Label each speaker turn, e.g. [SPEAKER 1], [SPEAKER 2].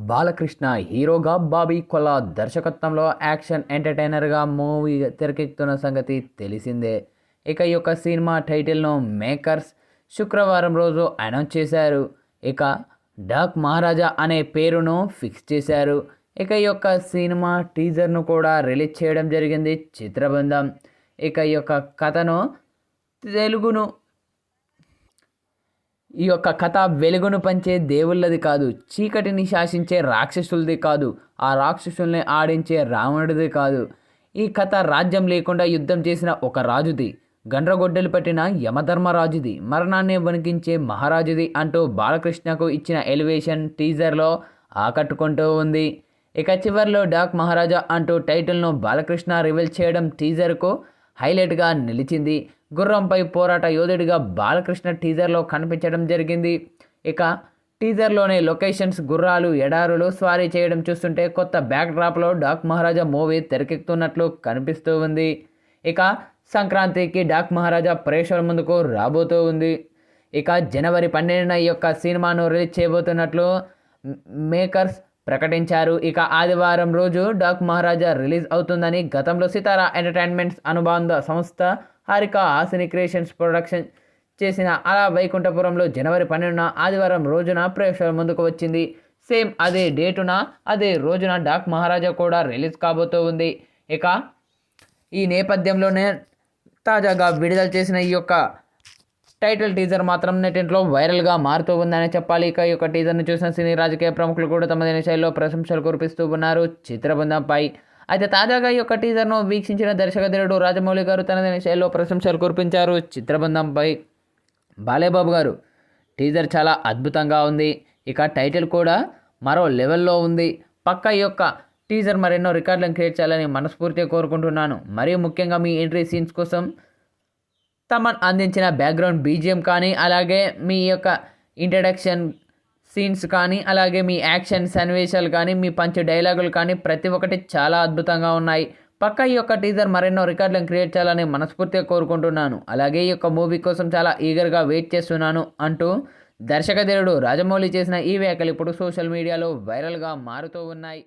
[SPEAKER 1] బాలకృష్ణ హీరోగా, బాబీ కొల్లా దర్శకత్వంలో action ఎంటర్టైనర్గా movie తెరకెక్కుతున్న సంగతి తెలిసిందే. ఇక ఈ యొక్క సినిమా టైటిల్ను మేకర్స్ శుక్రవారం రోజు అనౌన్స్ చేశారు. ఇక డాక్ మహారాజా అనే పేరును ఫిక్స్ చేశారు. ఇక ఈ యొక్క సినిమా టీజర్ను కూడా రిలీజ్ చేయడం జరిగింది చిత్రబృందం. ఇక ఈ యొక్క కథను తెలుగును ఈ యొక్క కథ వెలుగును పంచే దేవుళ్ళది కాదు, చీకటిని శాసించే రాక్షసులది కాదు, ఆ రాక్షసుల్ని ఆడించే రావణుడిది కాదు. ఈ కథ రాజ్యం లేకుండా యుద్ధం చేసిన ఒక రాజుది, గండ్రగొడ్డలు పట్టిన యమధర్మరాజుది, మరణాన్ని వణికించే మహారాజుది అంటూ బాలకృష్ణకు ఇచ్చిన ఎలివేషన్ టీజర్లో ఆకట్టుకుంటూ ఉంది. ఇక చివరిలో డాక్ మహారాజా అంటూ టైటిల్ను బాలకృష్ణ రివీల్ చేయడం టీజర్కు హైలైట్గా నిలిచింది. గుర్రంపై పోరాట యోధుడిగా బాలకృష్ణ టీజర్లో కనిపించడం జరిగింది. ఇక టీజర్లోనే లొకేషన్స్, గుర్రాలు, ఎడారులు స్వారీ చేయడం చూస్తుంటే కొత్త బ్యాక్ డ్రాప్లో డాక్ మహారాజా మూవీ తెరకెక్కుతున్నట్లు కనిపిస్తూ ఉంది. ఇక సంక్రాంతికి డాక్ మహారాజా ప్రేక్షకుల ముందుకు రాబోతూ ఉంది. ఇక జనవరి 12న ఈ యొక్క సినిమాను రిలీజ్ చేయబోతున్నట్లు మేకర్స్ ప్రకటించారు. ఇక ఆదివారం రోజు డాక్ మహారాజా రిలీజ్ అవుతుందని గతంలో సితారా ఎంటర్టైన్మెంట్స్ అనుబంధ సంస్థ హారిక హాసిని క్రియేషన్స్ ప్రొడక్షన్ చేసిన అలా వైకుంఠపురంలో జనవరి 12న ఆదివారం రోజున ప్రేక్షకుల ముందుకు వచ్చింది. సేమ్ అదే డేటున అదే రోజున డాక్ మహారాజా కూడా రిలీజ్ కాబోతూ ఉంది. ఇక ఈ నేపథ్యంలోనే తాజాగా విడుదల చేసిన ఈ యొక్క టైటిల్ టీజర్ మాత్రం నెట్టింట్లో వైరల్గా మారుతూ ఉందని చెప్పాలి. ఇక ఈ యొక్క టీజర్ను చూసిన సినీ రాజకీయ ప్రముఖులు కూడా తమదైన శైలిలో ప్రశంసలు కురిపిస్తూ ఉన్నారు చిత్రబృందంపై. అయితే తాజాగా ఈ యొక్క టీజర్ను వీక్షించిన దర్శకధీరుడు రాజమౌళి గారు తనదైన శైలిలో ప్రశంసలు కురిపించారు చిత్రబృందంపై. బాలేబాబు గారు, టీజర్ చాలా అద్భుతంగా ఉంది. ఇక టైటిల్ కూడా మరో లెవెల్లో ఉంది. పక్క ఈ యొక్క టీజర్ మరెన్నో రికార్డులను క్రియేట్ చేయాలని మనస్ఫూర్తిగా కోరుకుంటున్నాను. మరియు ముఖ్యంగా మీ ఎంట్రీ సీన్స్ కోసం తమన్ అందించిన బ్యాక్గ్రౌండ్ బీజిఎం కానీ, అలాగే మీ యొక్క ఇంట్రడక్షన్ సీన్స్ కానీ, అలాగే మీ యాక్షన్ సన్నివేశాలు కానీ, మీ పంచ్ డైలాగులు కానీ ప్రతి ఒక్కటి చాలా అద్భుతంగా ఉన్నాయి. పక్క ఈ యొక్క టీజర్ మరెన్నో రికార్డులను క్రియేట్ చేయాలని మనస్ఫూర్తిగా కోరుకుంటున్నాను. అలాగే ఈ యొక్క మూవీ కోసం చాలా ఈగర్గా వెయిట్ చేస్తున్నాను అంటూ దర్శకధీరుడు రాజమౌళి చేసిన ఈ వ్యాఖ్యలు ఇప్పుడు సోషల్ మీడియాలో వైరల్గా మారుతూ ఉన్నాయి.